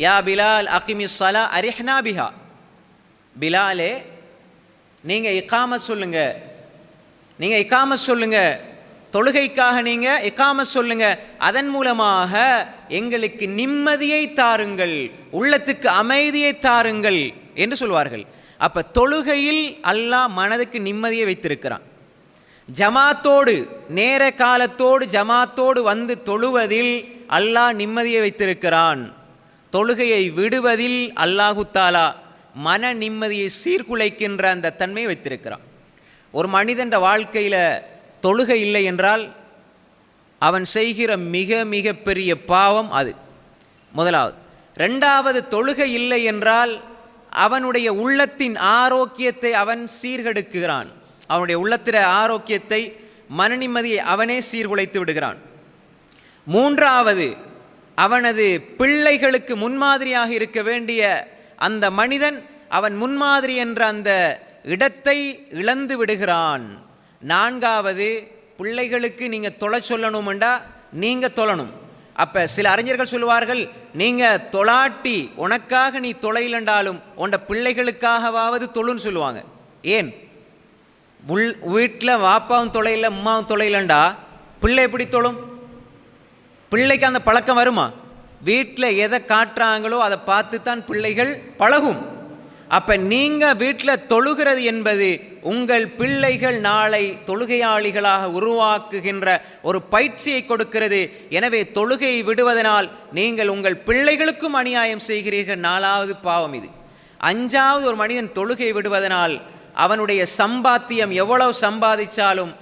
யா பிலால் அகிமிஸ் ஸலா அரிஹ்னா பிஹா, பிலாலே நீங்கள் இகாமத் சொல்லுங்க, நீங்கள் இகாமத் சொல்லுங்க, தொழுகைக்காக நீங்கள் இகாமத் சொல்லுங்க, அதன் மூலமாக எங்களுக்கு நிம்மதியை தாருங்கள், உள்ளத்துக்கு அமைதியை தாருங்கள் என்று சொல்வார்கள். அப்போ தொழுகையில் அல்லாஹ் மனதுக்கு நிம்மதியை வைத்திருக்கிறான். ஜமாத்தோடு நேர காலத்தோடு ஜமாத்தோடு வந்து தொழுவதில் அல்லாஹ் நிம்மதியை வைத்திருக்கிறான். தொழுகையை விடுவதில் அல்லாஹு தாலா மன நிம்மதியை சீர்குலைக்கின்ற அந்த தன்மையை வைத்திருக்கிறான். ஒரு மனிதன் வாழ்க்கையில் தொழுகை இல்லை என்றால் அவன் செய்கிற மிக மிக பெரிய பாவம் அது முதலாவது. ரெண்டாவது, தொழுகை இல்லை என்றால் அவனுடைய உள்ளத்தின் ஆரோக்கியத்தை அவன் சீர்கெடுக்கிறான். அவனுடைய உள்ளத்தின் ஆரோக்கியத்தை, மன நிம்மதியை அவனே சீர்குலைத்து விடுகிறான். மூன்றாவது, அவனது பிள்ளைகளுக்கு முன்மாதிரியாக இருக்க வேண்டிய அந்த மனிதன் அவன் முன்மாதிரி என்ற அந்த இடத்தை இழந்து விடுகிறான். நான்காவது, பிள்ளைகளுக்கு நீங்கள் தொலை சொல்லணுமெண்டா நீங்கள் தொழணும். அப்போ சில அறிஞர்கள் சொல்லுவார்கள், நீங்கள் தொலாட்டி உனக்காக நீ தொலைலண்டாலும் உன்ட பிள்ளைகளுக்காகவாவது தொழுன்னு சொல்லுவாங்க. ஏன்? வீட்டில் வாப்பாவும் தொலைல அம்மாவும் தொலைலண்டா பிள்ளை எப்படி தொழும்? பிள்ளைக்கு அந்த பழக்கம் வருமா? வீட்டில் எதை காட்டுறாங்களோ அதை பார்த்து தான் பிள்ளைகள் பழகும். அப்போ நீங்கள் வீட்டில் தொழுகிறது என்பது உங்கள் பிள்ளைகள் நாளை தொழுகையாளிகளாக உருவாக்குகின்ற ஒரு பயிற்சியை கொடுக்கிறது. எனவே தொழுகையை விடுவதனால் நீங்கள் உங்கள் பிள்ளைகளுக்கும் அநியாயம் செய்கிறீர்கள். நாலாவது பாவம் இது. அஞ்சாவது, ஒரு மனிதன் தொழுகை விடுவதனால் அவனுடைய சம்பாத்தியம் எவ்வளவு சம்பாதிச்சாலும்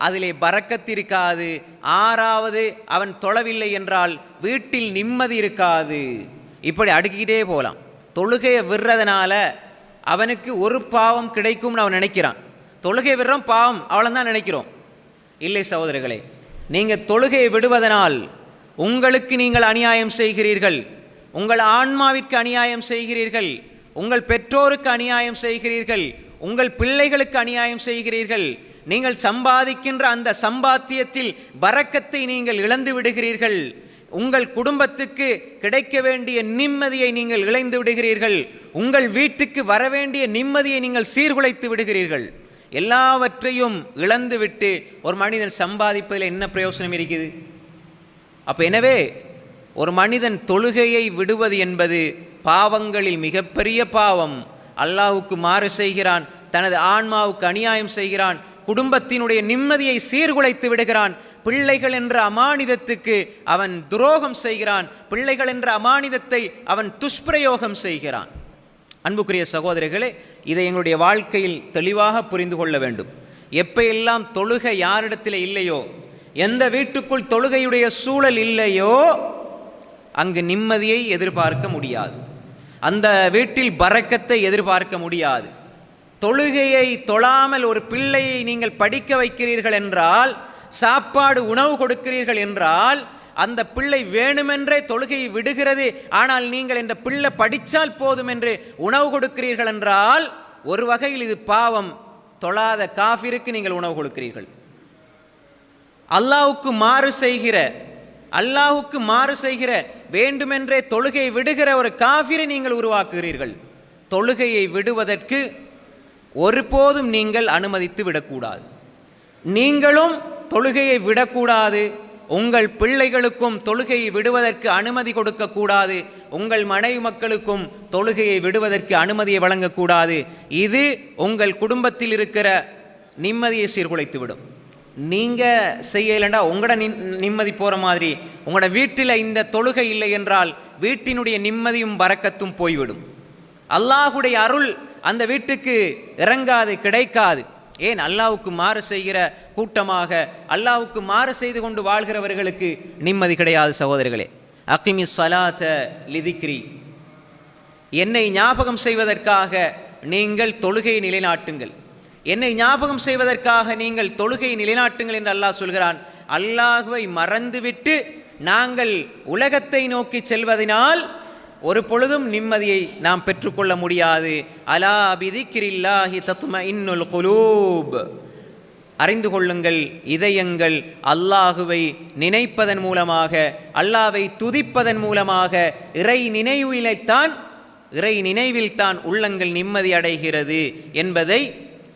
அதிலே பரக்கத்து இருக்காது. ஆறாவது, அவன் தொழவில்லை என்றால் வீட்டில் நிம்மதி இருக்காது. இப்படி அடுக்கிக்கிட்டே போகலாம். தொழுகையை விடுறதுனால அவனுக்கு ஒரு பாவம் கிடைக்கும்னு அவன் நினைக்கிறான். தொழுகை விடுறோம் பாவம் அவ்வளோதான் நினைக்கிறோம். இல்லை சகோதரர்களே, நீங்கள் தொழுகையை விடுவதனால் உங்களுக்கு நீங்கள் அநியாயம் செய்கிறீர்கள், உங்கள் ஆன்மாவிற்கு அநியாயம் செய்கிறீர்கள், உங்கள் பெற்றோருக்கு அநியாயம் செய்கிறீர்கள், உங்கள் பிள்ளைகளுக்கு அநியாயம் செய்கிறீர்கள். நீங்கள் சம்பாதிக்கின்ற அந்த சம்பாத்தியத்தில் பரக்கத்தை நீங்கள் இழந்து விடுகிறீர்கள். உங்கள் குடும்பத்துக்கு கிடைக்க வேண்டிய நிம்மதியை நீங்கள் இழந்து விடுகிறீர்கள். உங்கள் வீட்டுக்கு வரவேண்டிய நிம்மதியை நீங்கள் சீர்குலைத்து விடுகிறீர்கள். எல்லாவற்றையும் இழந்துவிட்டு ஒரு மனிதன் சம்பாதிப்பதில் என்ன பிரயோசனம் இருக்குது? அப்போ எனவே ஒரு மனிதன் தொழுகையை விடுவது என்பது பாவங்களில் மிகப்பெரிய பாவம். அல்லாஹ்வுக்கு மாறு செய்கிறான், தனது ஆன்மாவுக்கு அநியாயம் செய்கிறான், குடும்பத்தினுடைய நிம்மதியை சீர்குலைத்து விடுகிறான். பிள்ளைகள் என்ற அமானிதத்துக்கு அவன் துரோகம் செய்கிறான். பிள்ளைகள் என்ற அமானிதத்தை அவன் துஷ்பிரயோகம் செய்கிறான். அன்புக்குரிய சகோதரர்களே, இதை எங்களுடைய வாழ்க்கையில் தெளிவாக புரிந்து கொள்ள வேண்டும். எப்பெல்லாம் தொழுகை யாரிடத்தில் இல்லையோ, எந்த வீட்டுக்குள் தொழுகையுடைய சூழல் இல்லையோ அங்கு நிம்மதியை எதிர்பார்க்க முடியாது, அந்த வீட்டில் பரக்கத்தை எதிர்பார்க்க முடியாது. தொழுகையை தொழாமல் ஒரு பிள்ளையை நீங்கள் படிக்க வைக்கிறீர்கள் என்றால், சாப்பாடு உணவு கொடுக்கிறீர்கள் என்றால், அந்த பிள்ளை வேணுமென்றே தொழுகையை விடுகிறது. ஆனால் நீங்கள் இந்த பிள்ளை படித்தால் போதும் என்று உணவு கொடுக்கிறீர்கள் என்றால் ஒரு வகையில் இது பாவம். தொழாத காஃபிருக்கு நீங்கள் உணவு கொடுக்கிறீர்கள். அல்லாஹ்வுக்கு மாறு செய்கிற வேண்டுமென்றே தொழுகையை விடுகிற ஒரு காஃபிரை நீங்கள் உருவாக்குகிறீர்கள். தொழுகையை விடுவதற்கு ஒருபோதும் நீங்கள் அனுமதித்து விடக்கூடாது. நீங்களும் தொழுகையை விடக்கூடாது, உங்கள் பிள்ளைகளுக்கும் தொழுகையை விடுவதற்கு அனுமதி கொடுக்கக்கூடாது, உங்கள் மனைவி மக்களுக்கும் தொழுகையை விடுவதற்கு அனுமதியை வழங்கக்கூடாது. இது உங்கள் குடும்பத்தில் இருக்கிற நிம்மதியை சீர்குலைத்துவிடும். நீங்கள் செய்யலைண்டா உங்களோட நிம்மதி போகிற மாதிரி உங்களோட வீட்டில் இந்த தொழுகை இல்லை என்றால் வீட்டினுடைய நிம்மதியும் பரக்கத்தும் போய்விடும். அல்லாஹுடைய அருள் அந்த வீட்டுக்கு இறங்காது, கிடைக்காது. ஏன்? அல்லாஹ்வுக்கு மாறு செய்கிற கூட்டமாக, அல்லாஹ்வுக்கு மாறு செய்து கொண்டு வாழ்கிறவர்களுக்கு நிம்மதி கிடையாது. சகோதரர்களே, அகிமி ஸலாத லிதிக்ரி, என்னை ஞாபகம் செய்வதற்காக நீங்கள் தொழுகையை நிலைநாட்டுங்கள், என்னை ஞாபகம் செய்வதற்காக நீங்கள் தொழுகையை நிலைநாட்டுங்கள் என்று அல்லாஹ் சொல்கிறான். அல்லாஹ்வை மறந்துவிட்டு நாங்கள் உலகத்தை நோக்கி செல்வதனால் ஒரு பொழுதும் நிம்மதியை நாம் பெற்றுக்கொள்ள முடியாது. அலா பிதிக்ரில்லாஹி தத்மஇன்னுல் குலூப், அறிந்து கொள்ளுங்கள், இதயங்கள் அல்லாஹுவை நினைப்பதன் மூலமாக, அல்லாஹ்வை துதிப்பதன் மூலமாக, இறை நினைவில்தான் உள்ளங்கள் நிம்மதி அடைகிறது என்பதை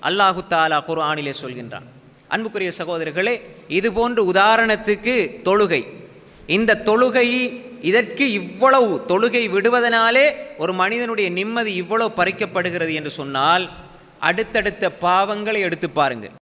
அல்லாஹு தாலா குர்ஆனிலே சொல்கின்றான். அன்புக்குரிய சகோதரர்களே, இது போன்ற உதாரணத்துக்கு தொழுகை, இந்த தொழுகை, இதற்கு இவ்வளவு தொழுகை விடுவதனாலே ஒரு மனிதனுடைய நிம்மதி இவ்வளவு பறிக்கப்படுகிறது என்று சொன்னால், அடுத்தடுத்த பாவங்களை எடுத்து பாருங்கள்.